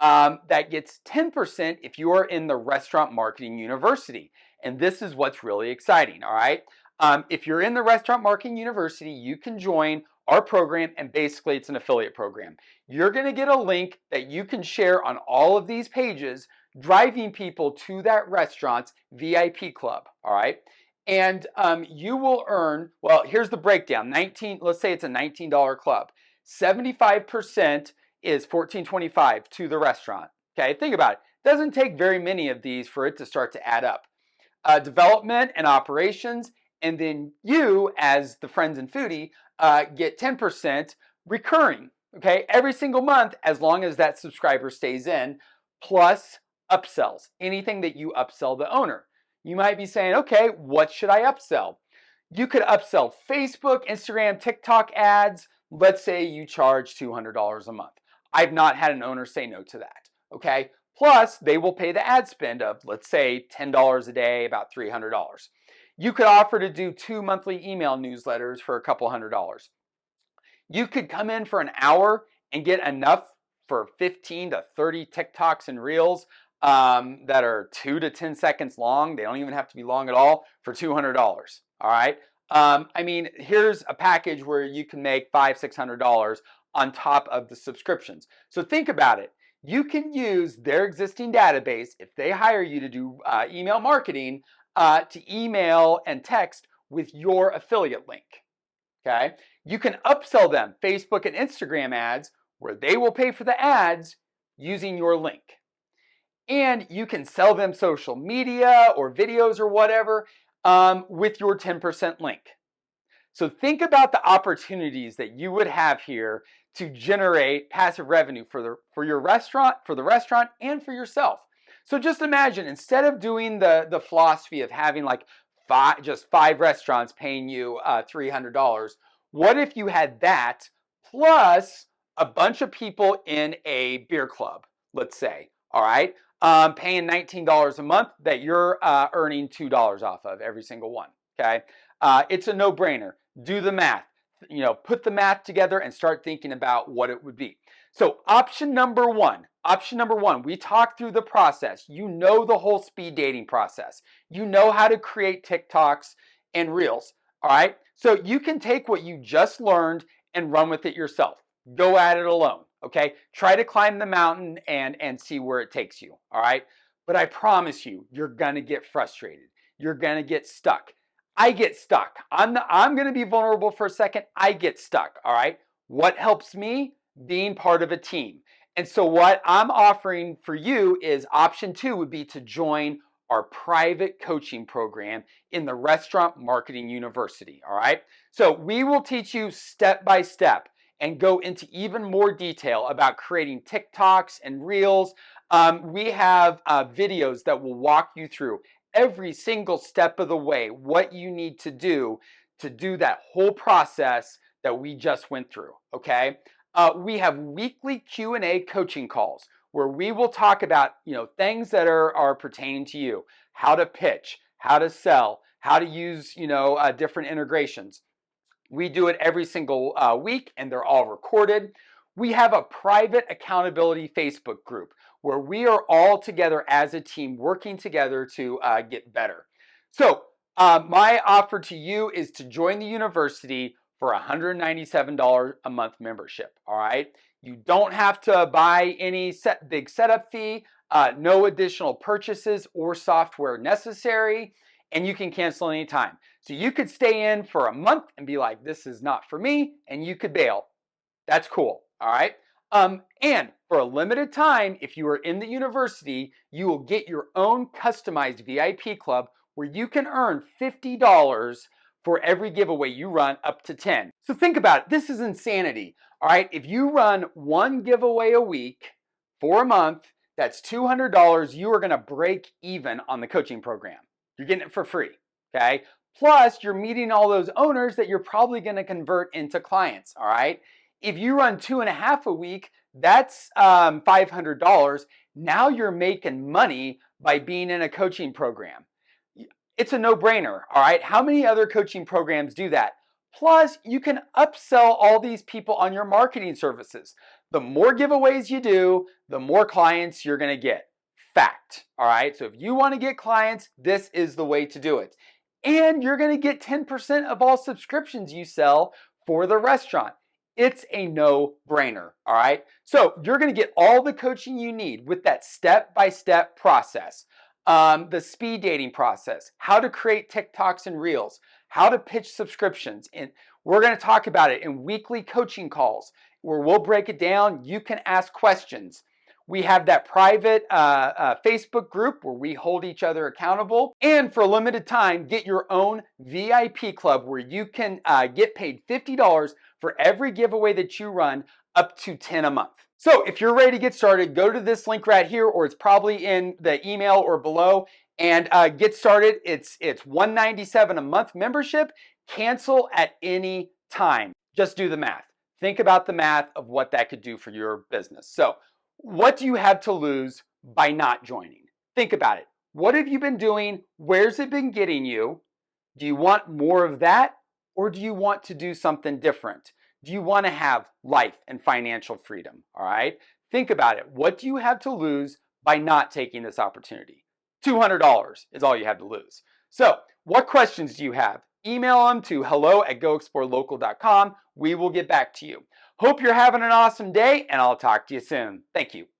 that gets 10% if you are in the Restaurant Marketing University. And this is what's really exciting, all right? If you're in the Restaurant Marketing University, you can join our program, and basically it's an affiliate program. You're going to get a link that you can share on all of these pages, driving people to that restaurant's VIP club, all right? And you will earn, well, here's the breakdown. Let's say it's a $19 club. 75% is $14.25 to the restaurant. Okay, think about it. It doesn't take very many of these for it to start to add up. Development and operations, and then you, as the Friends and Foodie, get 10% recurring. Okay, every single month, as long as that subscriber stays in, plus upsells. Anything that you upsell the owner. You might be saying, okay, what should I upsell? You could upsell Facebook, Instagram, TikTok ads. Let's say you charge $200 a month. I've not had an owner say no to that, okay? Plus, they will pay the ad spend of, let's say, $10 a day, about $300. You could offer to do 2 monthly email newsletters for a couple $100. You could come in for an hour and get enough for 15 to 30 TikToks and Reels that are 2 to 10 seconds long. They don't even have to be long at all for $200, all right? I mean, here's a package where you can make $500, $600 on top of the subscriptions. So think about it. You can use their existing database if they hire you to do email marketing to email and text with your affiliate link. Okay? You can upsell them Facebook and Instagram ads where they will pay for the ads using your link. And you can sell them social media or videos or whatever with your 10% link. So think about the opportunities that you would have here to generate passive revenue for your restaurant, for the restaurant, and for yourself. So just imagine, instead of doing the philosophy of having like just five restaurants paying you $300, what if you had that plus a bunch of people in a beer club, let's say, all right, paying $19 a month that you're earning $2 off of every single one, okay? It's a no-brainer. Do the math. You know, put the math together and start thinking about what it would be. So option number one, we talked through the process. You know the whole speed dating process. You know how to create TikToks and Reels, all right? So you can take what you just learned and run with it yourself. Go at it alone, okay? Try to climb the mountain and see where it takes you, all right? But I promise you, you're gonna get frustrated. You're gonna get stuck. I get stuck. I'm going to be vulnerable for a second. I get stuck, all right? What helps me? Being part of a team. And so what I'm offering for you is option 2 would be to join our private coaching program in the Restaurant Marketing University, all right? So we will teach you step by step and go into even more detail about creating TikToks and Reels. We have videos that will walk you through every single step of the way, what you need to do that whole process that we just went through, okay? We have weekly Q&A coaching calls where we will talk about, things that are pertaining to you, how to pitch, how to sell, how to use, different integrations. We do it every single week, and they're all recorded. We have a private accountability Facebook group where we are all together as a team working together to get better. So my offer to you is to join the university for $197 a month membership, all right? You don't have to buy any big setup fee, no additional purchases or software necessary, and you can cancel anytime. So you could stay in for a month and be like, this is not for me, and you could bail. That's cool, all right? And for a limited time, if you are in the university, you will get your own customized VIP club where you can earn $50 for every giveaway you run, up to 10. So think about it. This is insanity, all right? If you run one giveaway a week for a month, that's $200. You are going to break even on the coaching program. You're getting it for free, okay? Plus, you're meeting all those owners that you're probably going to convert into clients, all right? If you run 2.5 a week, that's $500. Now you're making money by being in a coaching program. It's a no-brainer, all right? How many other coaching programs do that? Plus, you can upsell all these people on your marketing services. The more giveaways you do, the more clients you're going to get. Fact. All right. So if you want to get clients, this is the way to do it. And you're going to get 10% of all subscriptions you sell for the restaurant. It's a no-brainer. All right. So you're going to get all the coaching you need with that step-by-step process. The speed dating process, how to create TikToks and Reels, how to pitch subscriptions. And we're going to talk about it in weekly coaching calls where we'll break it down. You can ask questions. We have that private Facebook group where we hold each other accountable. And for a limited time, get your own VIP club where you can get paid $50 for every giveaway that you run, up to 10 a month. So if you're ready to get started, go to this link right here, or it's probably in the email or below, and get started. It's $197 a month membership. Cancel at any time. Just do the math. Think about the math of what that could do for your business. So what do you have to lose by not joining? Think about it. What have you been doing? Where's it been getting you? Do you want more of that? Or do you want to do something different? Do you want to have life and financial freedom? All right. Think about it. What do you have to lose by not taking this opportunity? $200 is all you have to lose. So what questions do you have? Email them to hello@goexplorelocal.com. We will get back to you. Hope you're having an awesome day, and I'll talk to you soon. Thank you.